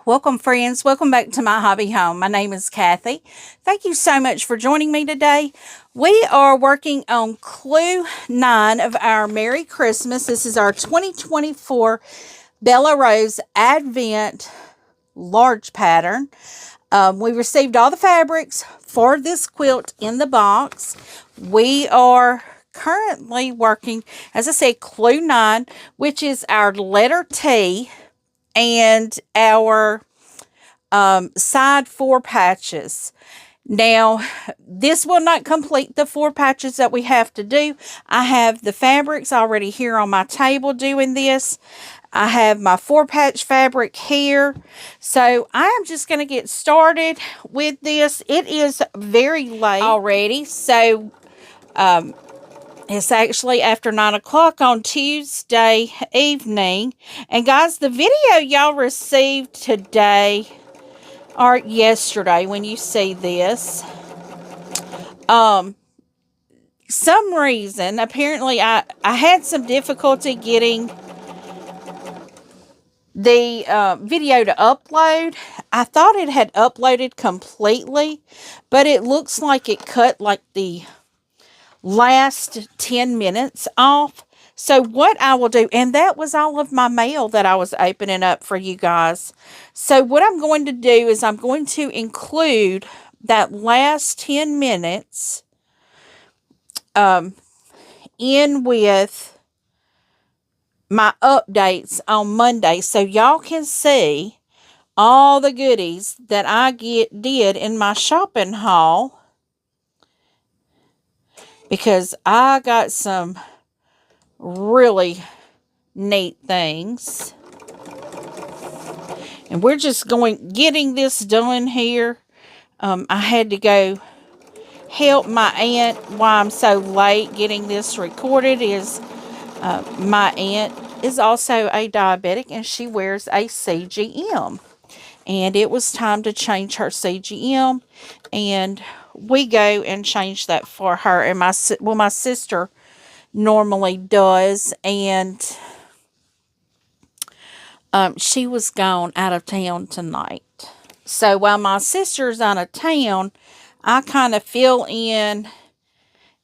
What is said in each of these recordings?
Welcome friends, welcome back to My Hobby Home. My name is Kathy. Thank you so much for joining me today. We are working on clue 9 of our Merry Christmas. This is our 2024 Bella Rose Advent large pattern. We received all the fabrics for this quilt in the box. We are currently working, as I said, clue 9, which is our letter T and our side 4 patches. Now, this will not complete the 4 patches that we have to do. I have the fabrics already here on my table doing this. I have my 4 patch fabric here. So I am just going to get started with this. It is very late already. So it's actually after 9 o'clock on Tuesday evening. And guys, the video y'all received today or yesterday when you see this, some reason, apparently I had some difficulty getting the video to upload. I thought it had uploaded completely, but it looks like it cut like the last 10 minutes off. So what I will do, and that was all of my mail that I was opening up for you guys. So what I'm going to do is I'm going to include that last 10 minutes in with my updates on Monday, so y'all can see all the goodies that I did in my shopping haul, because I got some really neat things. And we're just getting this done here. I had to go help my aunt while I'm so late getting this recorded. My aunt is also a diabetic and she wears a CGM. And it was time to change her CGM, and we go and change that for her. And my sister normally does, and she was gone out of town tonight. So while my sister's out of town, I kind of fill in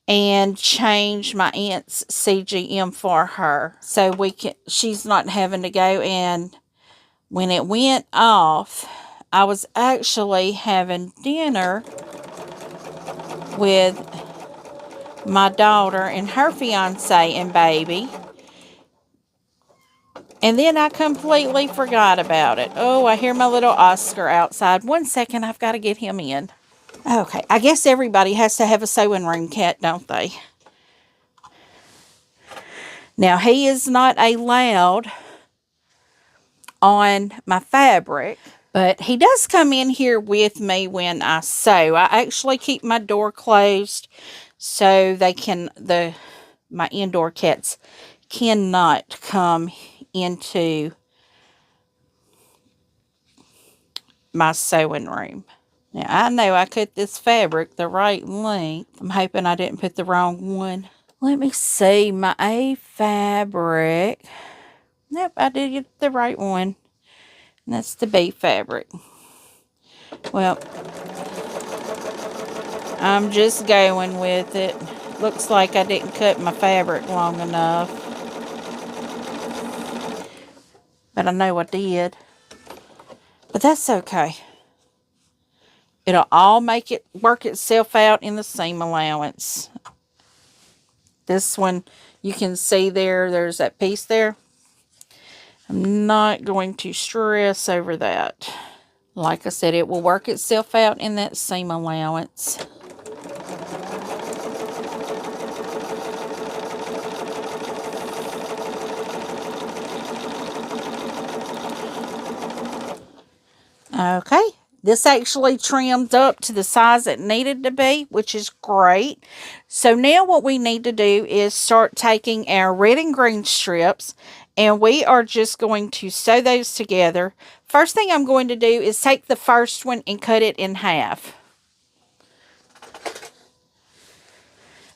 and change my aunt's CGM for her, so she's not having to go. And when it went off, I was actually having dinner with my daughter and her fiance and baby. And then I completely forgot about it. Oh, I hear my little Oscar outside. 1 second, I've got to get him in. Okay, I guess everybody has to have a sewing room cat, don't they? Now, he is not allowed on my fabric, but he does come in here with me when I sew. I actually keep my door closed so my indoor cats cannot come into my sewing room. Now, I know I cut this fabric the right length. I'm hoping I didn't put the wrong one. Let me see, my A fabric. Nope, I did get the right one. And that's the B fabric. Well, I'm just going with it. Looks like I didn't cut my fabric long enough. But I know I did. But that's okay. It'll all work itself out in the seam allowance. This one, you can see there's that piece there. I'm not going to stress over that. Like I said, it will work itself out in that seam allowance. Okay, this actually trimmed up to the size it needed to be, which is great. So now what we need to do is start taking our red and green strips, and we are just going to sew those together. First thing I'm going to do is take the first one and cut it in half.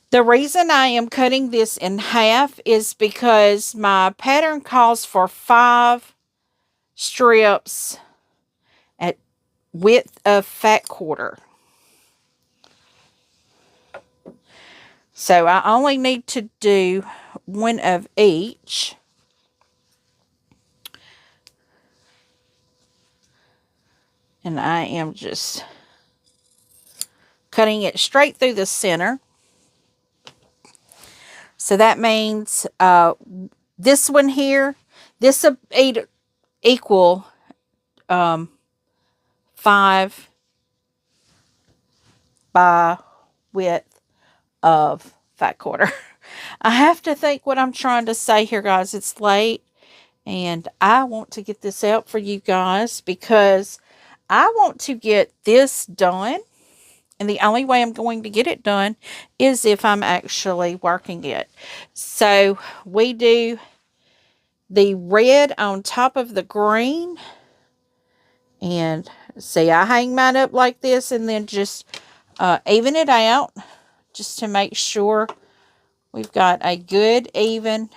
The reason I am cutting this in half is because my pattern calls for 5 strips at width of fat quarter. So I only need to do one of each. And I am just cutting it straight through the center. So that means this one here, this will equal 5 by width of fat quarter. I have to think what I'm trying to say here, guys. It's late, and I want to get this out for you guys because I want to get this done. And the only way I'm going to get it done is if I'm actually working it. So we do the red on top of the green. And see, I hang mine up like this and then just even it out just to make sure we've got a good even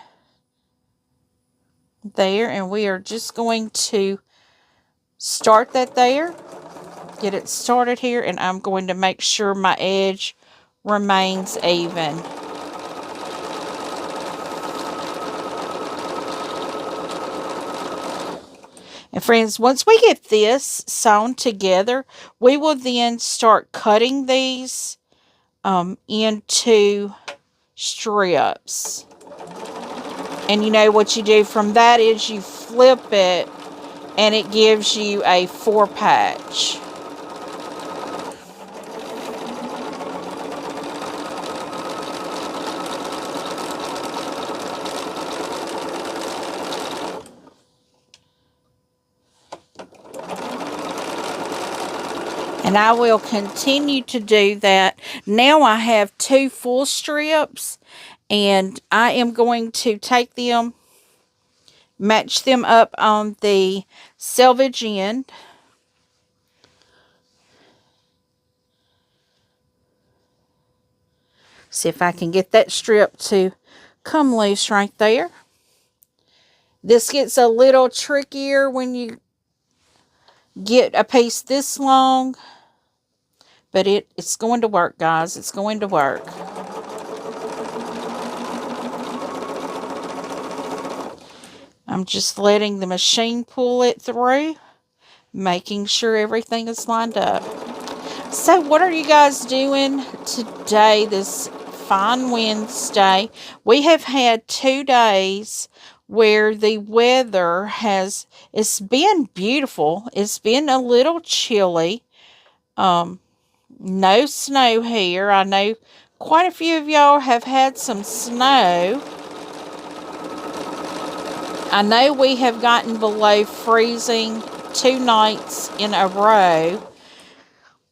there. And we are just going to start that there. Get it started here, and I'm going to make sure my edge remains even. And friends, once we get this sewn together, we will then start cutting these into strips. And you know what you do from that is you flip it, and it gives you a 4-patch. And I will continue to do that. Now I have 2 full strips, and I am going to take them, match them up on the selvage end. See if I can get that strip to come loose right there. This gets a little trickier when you get a piece this long. But it's going to work, guys. It's going to work. I'm just letting the machine pull it through, making sure everything is lined up. So what are you guys doing today, this fine Wednesday? We have had 2 days where the weather it's been beautiful. It's been a little chilly. No snow here. I know quite a few of y'all have had some snow. I know we have gotten below freezing 2 nights in a row.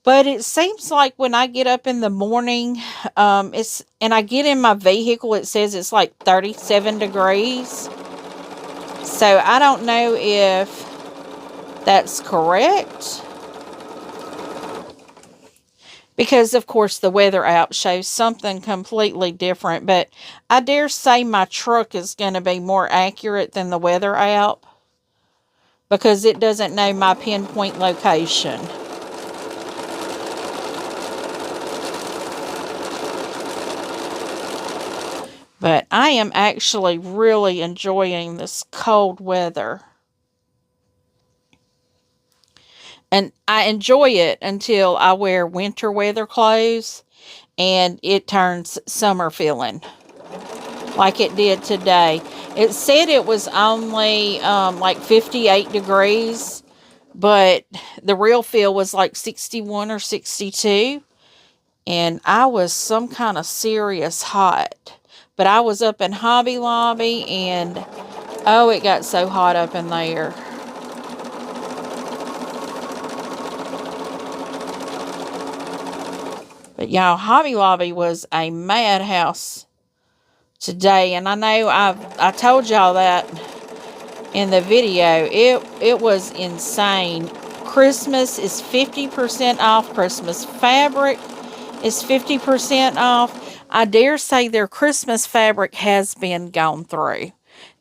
But it seems like when I get up in the morning, and I get in my vehicle, it says it's like 37 degrees. So I don't know if that's correct. Because, of course, the weather app shows something completely different. But I dare say my truck is going to be more accurate than the weather app. Because it doesn't know my pinpoint location. But I am actually really enjoying this cold weather. And I enjoy it until I wear winter weather clothes and it turns summer feeling like it did today. It said it was only like 58 degrees, but the real feel was like 61 or 62. And I was some kind of serious hot. But I was up in Hobby Lobby and oh, it got so hot up in there. But y'all, Hobby Lobby was a madhouse today. And I know I told y'all that in the video. It was insane. Christmas is 50% off. Christmas fabric is 50% off. I dare say their Christmas fabric has been gone through.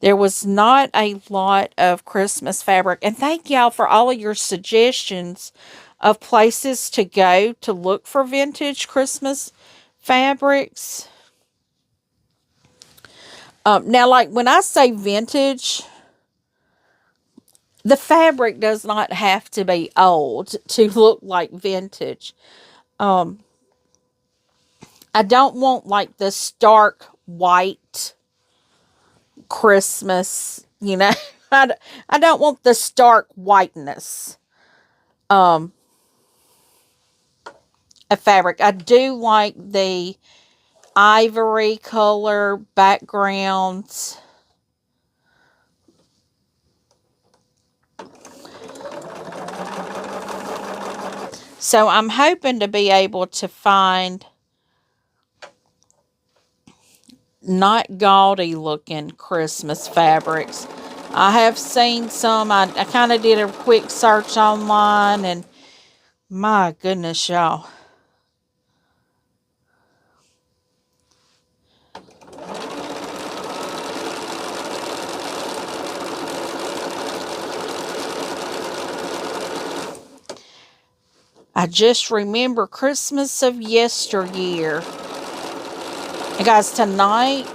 There was not a lot of Christmas fabric. And thank y'all for all of your suggestions of places to go to look for vintage Christmas fabrics. Now, like when I say vintage, the fabric does not have to be old to look like vintage. I don't want like the stark white Christmas, you know. I don't want the stark whiteness of fabric. I do like the ivory color backgrounds. So I'm hoping to be able to find not gaudy looking Christmas fabrics. I have seen some. I kind of did a quick search online, and my goodness, y'all. I just remember Christmas of yesteryear. And guys, tonight,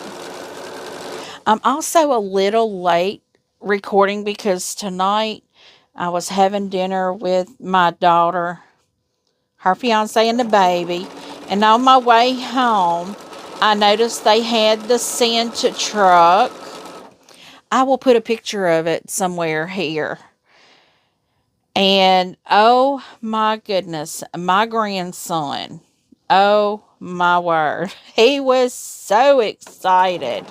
I'm also a little late recording because tonight I was having dinner with my daughter, her fiance, and the baby. And on my way home, I noticed they had the Santa truck. I will put a picture of it somewhere here. And oh my goodness, my grandson, oh my word, he was so excited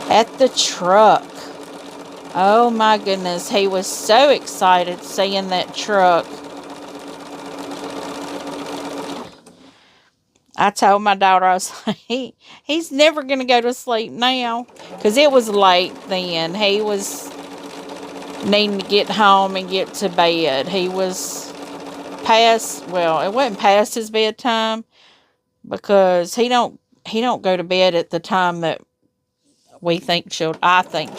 at the truck. Oh my goodness, he was so excited seeing that truck. I told my daughter, I was like, he's never going to go to sleep now. Because it was late then. He was needing to get home and get to bed. He was past, well, it wasn't past his bedtime. Because he don't go to bed at the time that I think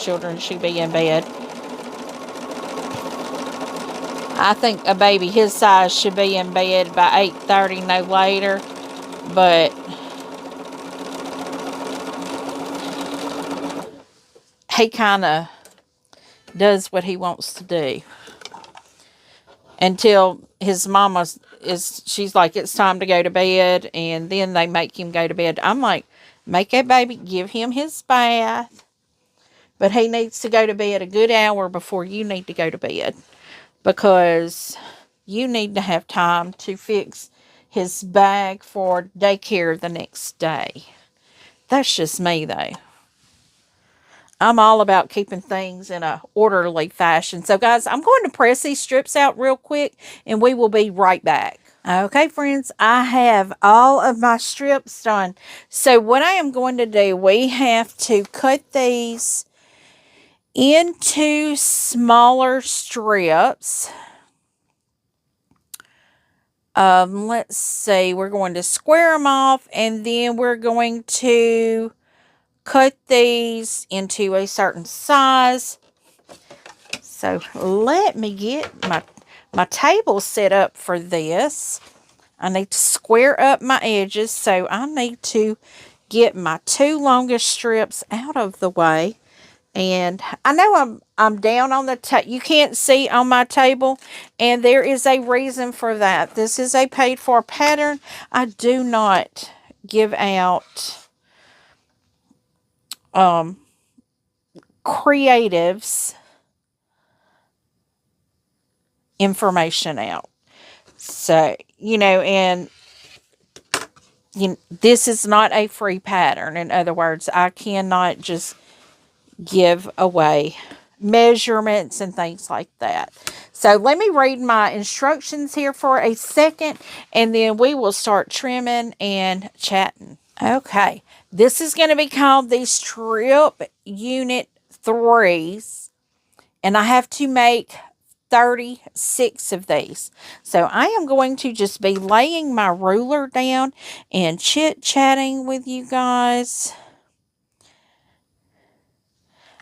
children should be in bed. I think a baby his size should be in bed by 8:30, no later. But he kind of does what he wants to do until his mama she's like, it's time to go to bed, and then they make him go to bed. I'm like, make that baby, give him his bath, but he needs to go to bed a good hour before you need to go to bed, because you need to have time to fix his bag for daycare the next day. That's just me, though. I'm all about keeping things in a orderly fashion. So, guys, I'm going to press these strips out real quick, and we will be right back. Okay, friends, I have all of my strips done. So, what I am going to do, we have to cut these into smaller strips. Let's see, we're going to square them off, and then we're going to cut these into a certain size. So let me get my table set up for this. I need to square up my edges, so I need to get my two longest strips out of the way. And I know I'm down on the table. You can't see on my table, and there is a reason for that. This is a paid for pattern. I do not give out creatives information out. So, and this is not a free pattern. In other words, I cannot just give away measurements and things like that. So let me read my instructions here for a second, and then we will start trimming and chatting. Okay, this is going to be called the strip unit 3s, and I have to make 36 of these. So I am going to just be laying my ruler down and chit-chatting with you guys.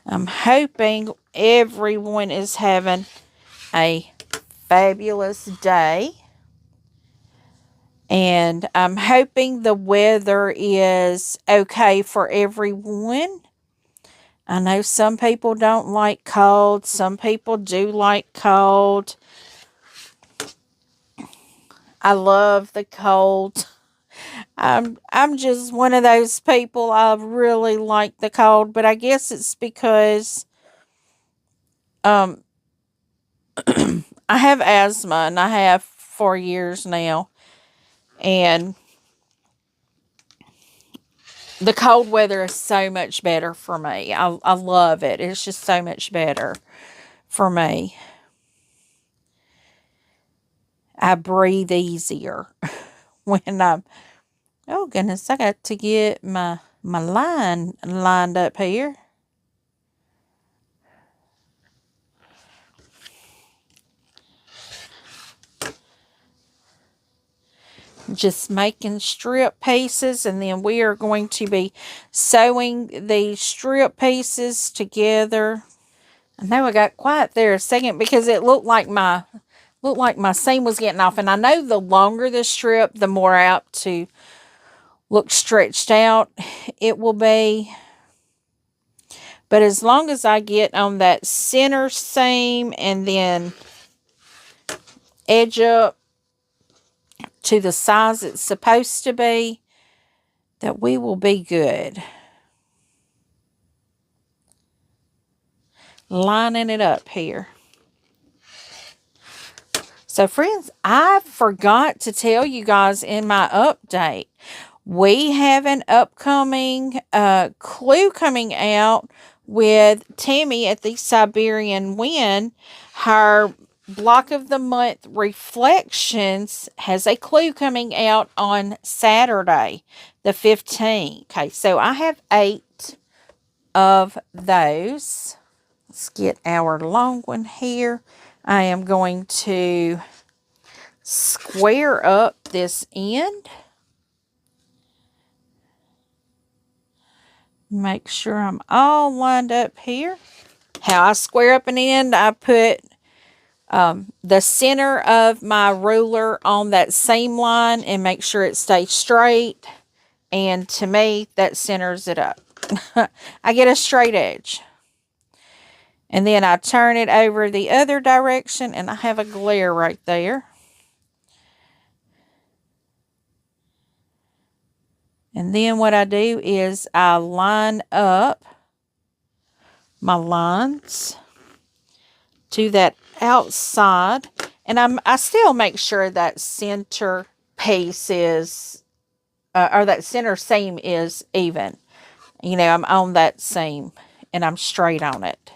I'm hoping everyone is having a fabulous day. And I'm hoping the weather is okay for everyone. I know some people don't like cold. Some people do like cold. I love the cold. I'm just one of those people. I really like the cold, but I guess it's because I have asthma and I have for years now. And the cold weather is so much better for me. I love it. It's just so much better for me. I breathe easier when I'm... Oh, goodness, I got to get my line lined up here. Just making strip pieces, and then we are going to be sewing these strip pieces together. I know I got quiet there a second because it looked like my seam was getting off, and I know the longer the strip, the more apt to look stretched out it will be. But as long as I get on that center seam and then edge up to the size it's supposed to be, that we will be good. Lining it up here. So friends, I forgot to tell you guys in my update, we have an upcoming clue coming out with Tammy at the Siberian Wind. Her Block of the Month Reflections has a clue coming out on Saturday, the 15th. Okay, so I have 8 of those. Let's get our long one here. I am going to square up this end. Make sure I'm all lined up here. How I square up an end, I put the center of my ruler on that seam line and make sure it stays straight. And to me, that centers it up. I get a straight edge. And then I turn it over the other direction, and I have a glare right there. And then what I do is I line up my lines to that outside, and I still make sure that center piece is, or that center seam is even. You know, I'm on that seam, and I'm straight on it.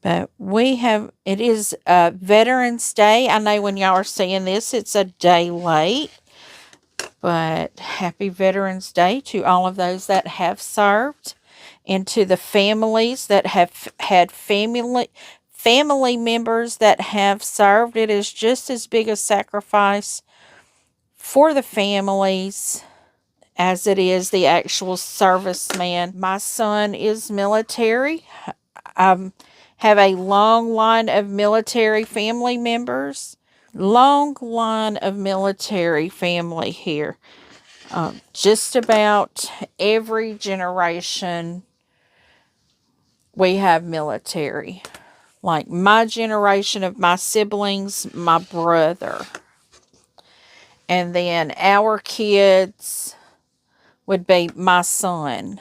But it is Veterans Day. I know when y'all are seeing this, it's a day late. But happy Veterans Day to all of those that have served. And to the families that have had family members that have served. It is just as big a sacrifice for the families as it is the actual serviceman. My son is military. Have a long line of military family members. Long line of military family here. Just about every generation we have military. Like my generation of my siblings, my brother. And then our kids would be my son.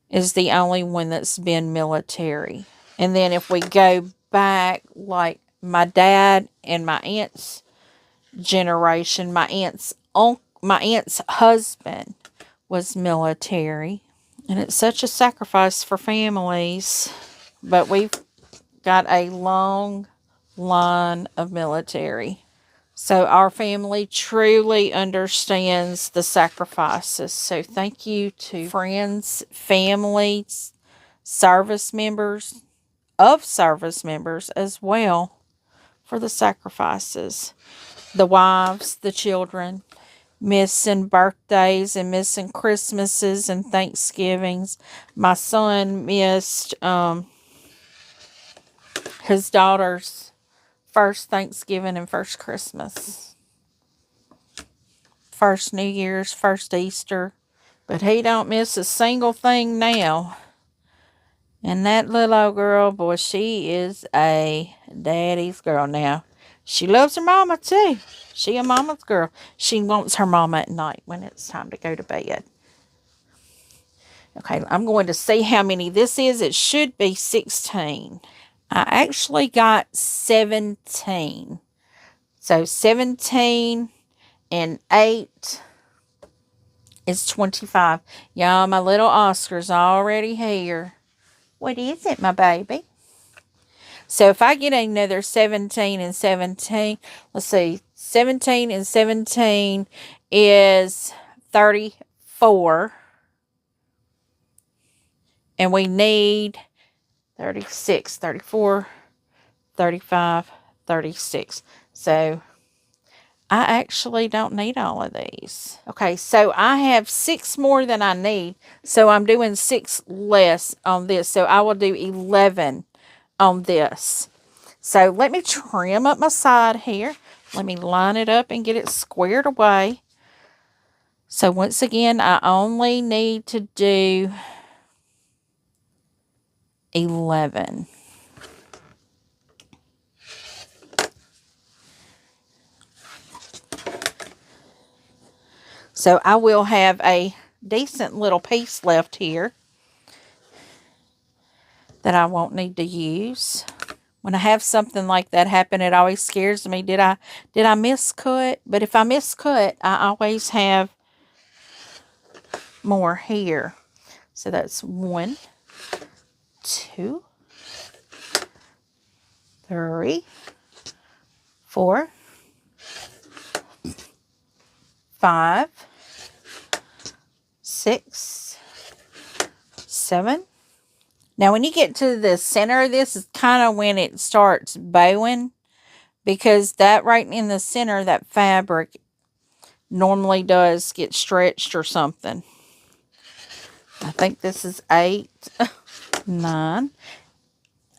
Is the only one that's been military. And then if we go back, like my dad and my aunt's generation, my aunt's husband was military. And it's such a sacrifice for families. But we've got a long line of military. So our family truly understands the sacrifices. So thank you to friends, families service members, as well for the sacrifices. The wives, the children, missing birthdays and missing Christmases and Thanksgivings. My son missed his daughter's first Thanksgiving and first Christmas, first New Year's, first Easter. But he don't miss a single thing now. And that little old girl, boy, she is a daddy's girl now. She loves her mama too. She a mama's girl. She wants her mama at night when it's time to go to bed. Okay, I'm going to see how many this is. It should be 16. I actually got 17. So 17 and 8 is 25. Y'all, my little Oscar's already here. What is it, my baby? So if I get another 17 and 17, let's see, 17 and 17 is 34. And we need 36, 34, 35, 36. So I actually don't need all of these. Okay, so I have 6 more than I need. So I'm doing 6 less on this. So I will do 11 on this. So let me trim up my side here. Let me line it up and get it squared away. So once again, I only need to do 11. So I will have a decent little piece left here that I won't need to use. When I have something like that happen, it always scares me. Did I miscut? But if I miscut, I always have more here. So that's 1, 2, 3, 4, 5, 6, 7. Now, when you get to the center of this is kind of when it starts bowing, because that right in the center, that fabric normally does get stretched or something. I think this is 8, 9.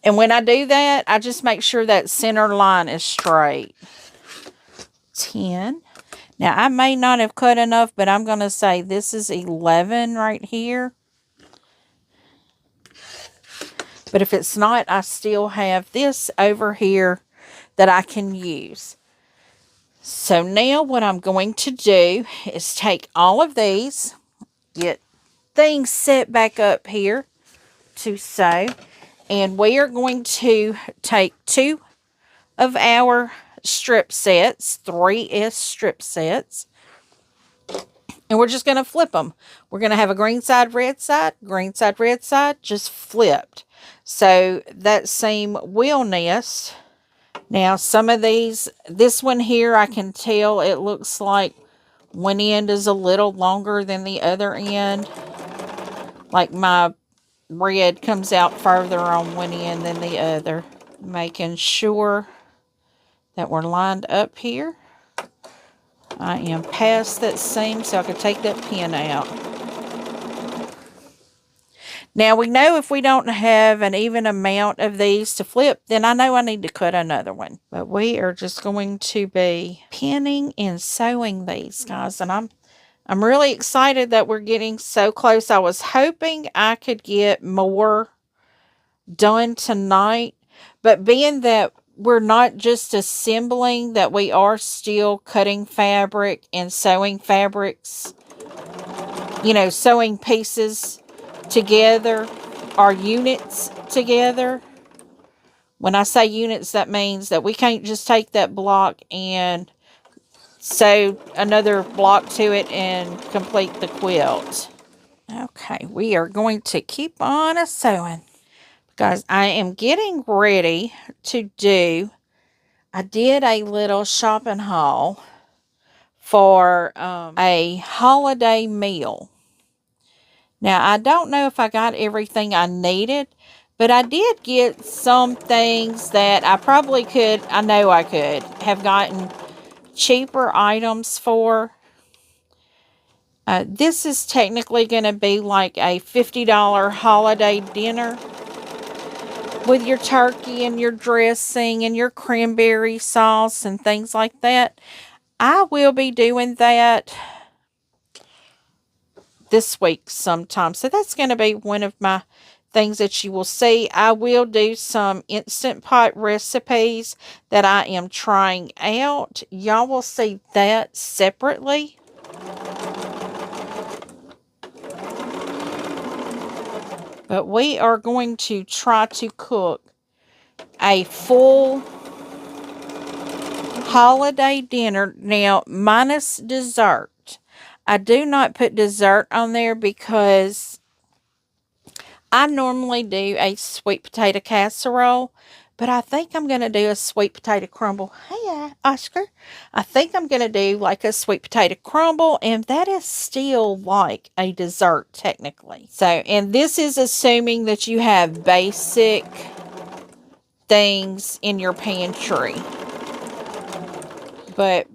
And when I do that, I just make sure that center line is straight. 10. Now, I may not have cut enough, but I'm going to say this is 11 right here. But if it's not, I still have this over here that I can use. So now what I'm going to do is take all of these, get things set back up here to sew. And we are going to take 2 of our strip sets, 3S strip sets. And we're just going to flip them. We're going to have a green side, red side, just flipped. So that seam will nest. Now some of these, this one here, I can tell it looks like one end is a little longer than the other end. Like my red comes out further on one end than the other. Making sure that we're lined up here. I am past that seam so I can take that pin out. Now we know if we don't have an even amount of these to flip, then I know I need to cut another one. But we are just going to be pinning and sewing these, guys. And I'm really excited that we're getting so close. I was hoping I could get more done tonight. But being that we're not just assembling, that we are still cutting fabric and sewing fabrics, you know, sewing pieces together, our units together. When I say units, that means that we can't just take that block and sew another block to it and complete the quilt. Okay, we are going to keep on sewing because I am getting ready to do, I did a little shopping haul for a holiday meal. Now, I don't know if I got everything I needed, but I did get some things that I probably could, I know I could, have gotten cheaper items for. This is technically going to be like a $50 holiday dinner with your turkey and your dressing and your cranberry sauce and things like that. I will be doing that this week sometime. So that's going to be one of my things that you will see. I will do some Instant Pot recipes that I am trying out. Y'all will see that separately. But we are going to try to cook a full holiday dinner. Now, minus dessert. I do not put dessert on there because I normally do a sweet potato casserole, but I think I'm going to do a sweet potato crumble. Hey, Oscar. I think I'm going to do like a sweet potato crumble, and that is still like a dessert technically. So, and this is assuming that you have basic things in your pantry. But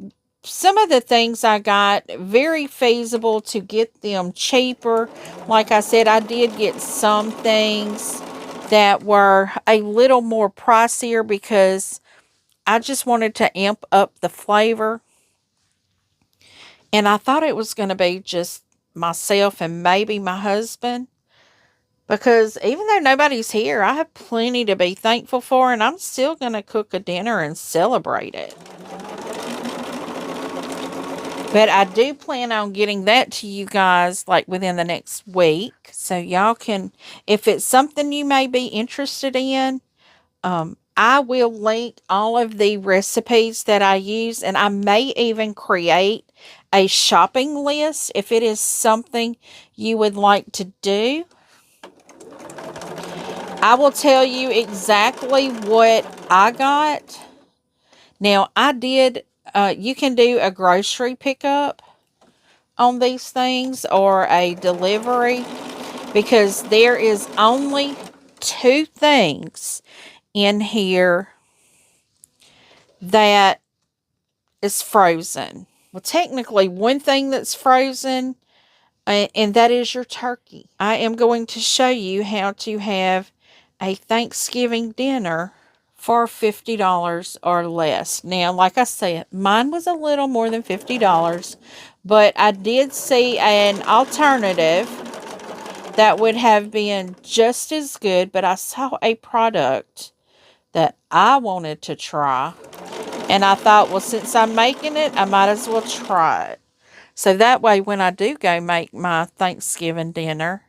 some of the things I got, very feasible to get them cheaper. Like I said, I did get some things that were a little more pricier because I just wanted to amp up the flavor. And I thought it was going to be just myself and maybe my husband. Because even though nobody's here, I have plenty to be thankful for. And I'm still going to cook a dinner and celebrate it. But I do plan on getting that to you guys like within the next week. So y'all can, if it's something you may be interested in, I will link all of the recipes that I use. And I may even create a shopping list if it is something you would like to do. I will tell you exactly what I got. Now, I did, you can do a grocery pickup on these things or a delivery because there is only 2 things in here that is frozen. Well, technically, one thing that's frozen, and that is your turkey. I am going to show you how to have a Thanksgiving dinner for $50 or less. Now, like I said, mine was a little more than $50, but I did see an alternative that would have been just as good, but I saw a product that I wanted to try, and I thought, well, since I'm making it, I might as well try it. So that way, when I do go make my Thanksgiving dinner,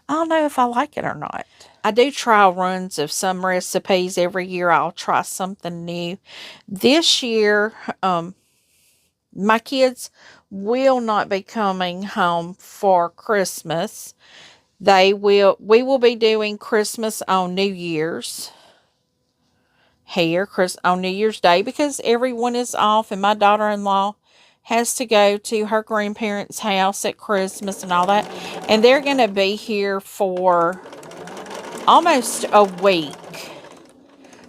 I'll know if I like it or not. I do trial runs of some recipes. Every year I'll try something new. This year, my kids will not be coming home for Christmas. We will be doing Christmas on New Year's here, on New Year's Day, because everyone is off and my daughter-in-law has to go to her grandparents' house at Christmas and all that. And they're going to be here for almost a week.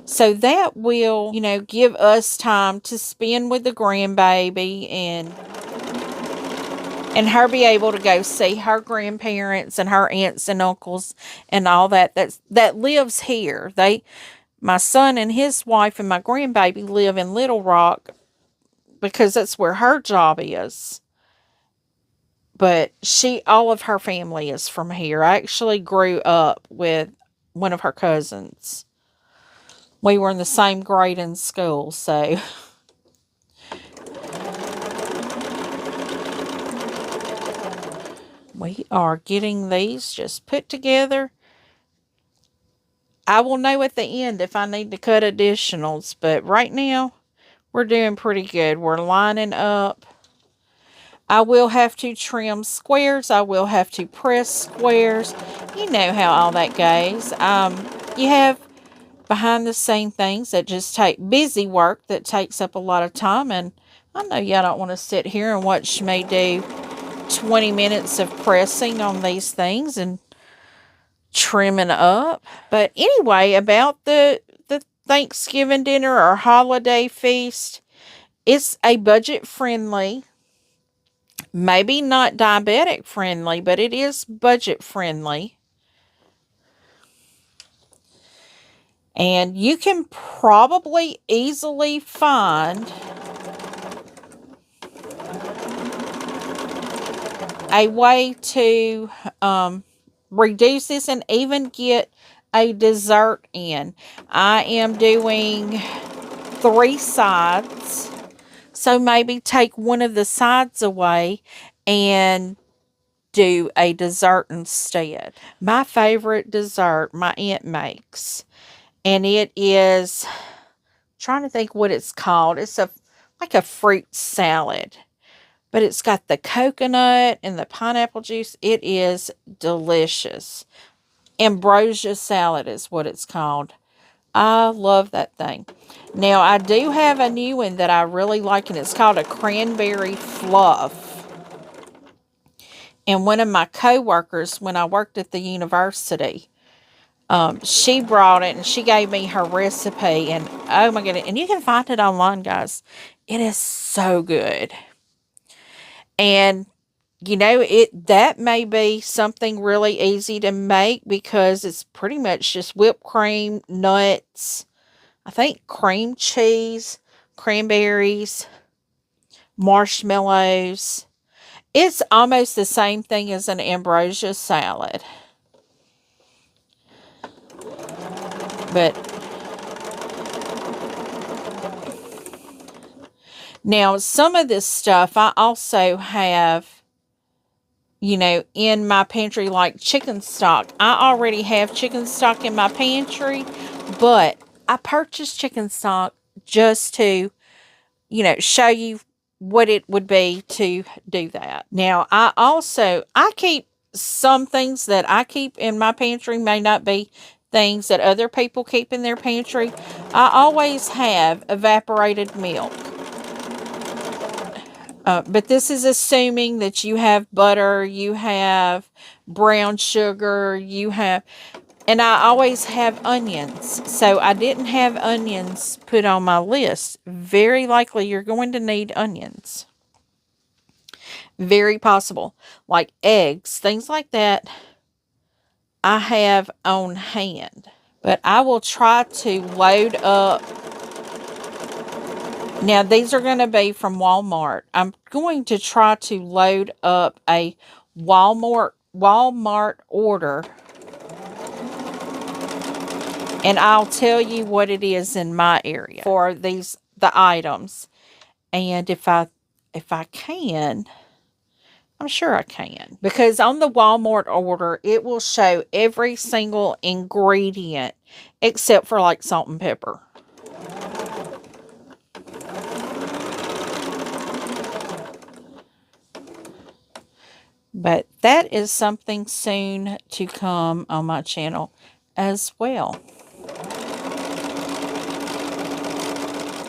So that will, give us time to spend with the grandbaby and her be able to go see her grandparents and her aunts and uncles and all that that lives here. My son and his wife and my grandbaby live in Little Rock because that's where her job is. But all of her family is from here. I actually grew up with one of her cousins. We were in the same grade in school, so. We are getting these just put together. I will know at the end if I need to cut additionals, but right now, we're doing pretty good. We're lining up. I will have to trim squares. I will have to press squares. You know how all that goes. You have behind the scene things that just take busy work that takes up a lot of time. And I know y'all don't want to sit here and watch me do 20 minutes of pressing on these things and trimming up. But anyway, about the Thanksgiving dinner or holiday feast, it's a budget friendly, maybe not diabetic friendly, but it is budget friendly. And you can probably easily find a way to reduce this and even get a dessert in. I am doing 3 sides, so maybe take one of the sides away and do a dessert instead. My favorite dessert my aunt makes, and it is, trying to think what it's called. It's like a fruit salad, but it's got the coconut and the pineapple juice. It is delicious. Ambrosia salad is what it's called. I love that thing. Now, I do have a new one that I really like, and it's called a cranberry fluff. And one of my co-workers, when I worked at the university, she brought it and she gave me her recipe. And oh my goodness, and you can find it online, guys. It is so good. And you know, that may be something really easy to make because it's pretty much just whipped cream, nuts, I think cream cheese, cranberries, marshmallows. It's almost the same thing as an ambrosia salad. But now some of this stuff I also have, you know, in my pantry, like chicken stock. I already have chicken stock in my pantry, but I purchased chicken stock just to, you know, show you what it would be to do that. Now, I keep some things that I keep in my pantry may not be things that other people keep in their pantry. I always have evaporated milk. But this is assuming that you have butter, you have brown sugar, and I always have onions. So I didn't have onions put on my list. Very likely you're going to need onions. Very possible. Like eggs, things like that, I have on hand. But I will try to load up. Now, these are going to be from Walmart. I'm going to try to load up a Walmart order. And I'll tell you what it is in my area for the items. And if I can, I'm sure I can. Because on the Walmart order, it will show every single ingredient except for like salt and pepper. But that is something soon to come on my channel as well.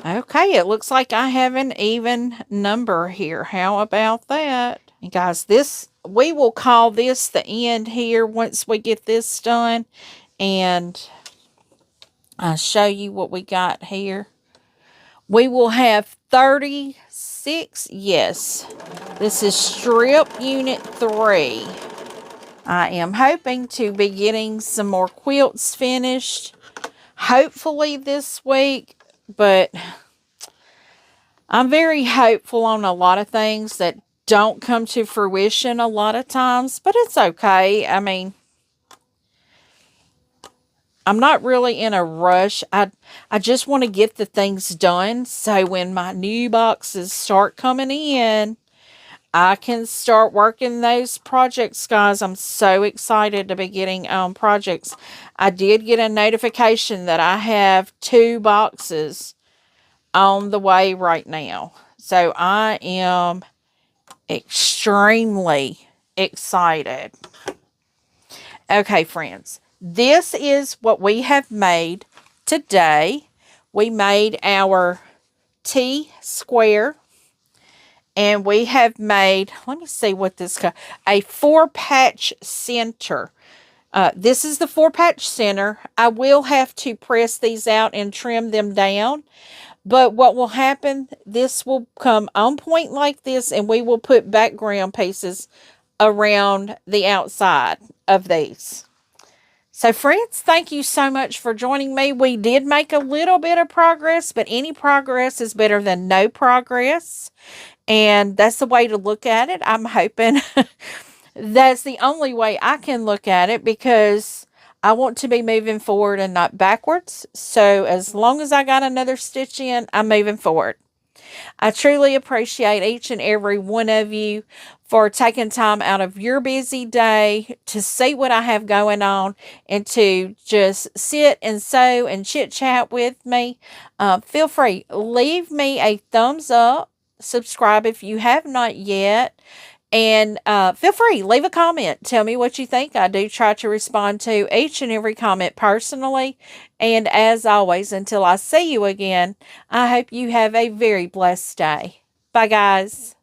Okay, it looks like I have an even number here. How about that? And guys, we will call this the end here once we get this done. And I'll show you what we got here. We will have 36. Yes, this is strip unit 3. I am hoping to be getting some more quilts finished, hopefully this week, but I'm very hopeful on a lot of things that don't come to fruition a lot of times, but it's okay. I mean, I'm not really in a rush. I just want to get the things done so when my new boxes start coming in, I can start working those projects, guys. I'm so excited to be getting projects. I did get a notification that I have 2 boxes on the way right now. So I am extremely excited. Okay, friends. This is what we have made today. We made our T square. And we have made, let me see what this, a 4-patch center. This is the 4-patch center. I will have to press these out and trim them down. But what will happen, this will come on point like this, and we will put background pieces around the outside of these. So friends, thank you so much for joining me. We did make a little bit of progress, but any progress is better than no progress. And that's the way to look at it. I'm hoping that's the only way I can look at it, because I want to be moving forward and not backwards. So as long as I got another stitch in, I'm moving forward. I truly appreciate each and every one of you for taking time out of your busy day to see what I have going on and to just sit and sew and chit chat with me. Feel free, leave me a thumbs up, subscribe if you have not yet. And feel free, leave a comment. Tell me what you think. I do try to respond to each and every comment personally. And as always, until I see you again, I hope you have a very blessed day. Bye, guys.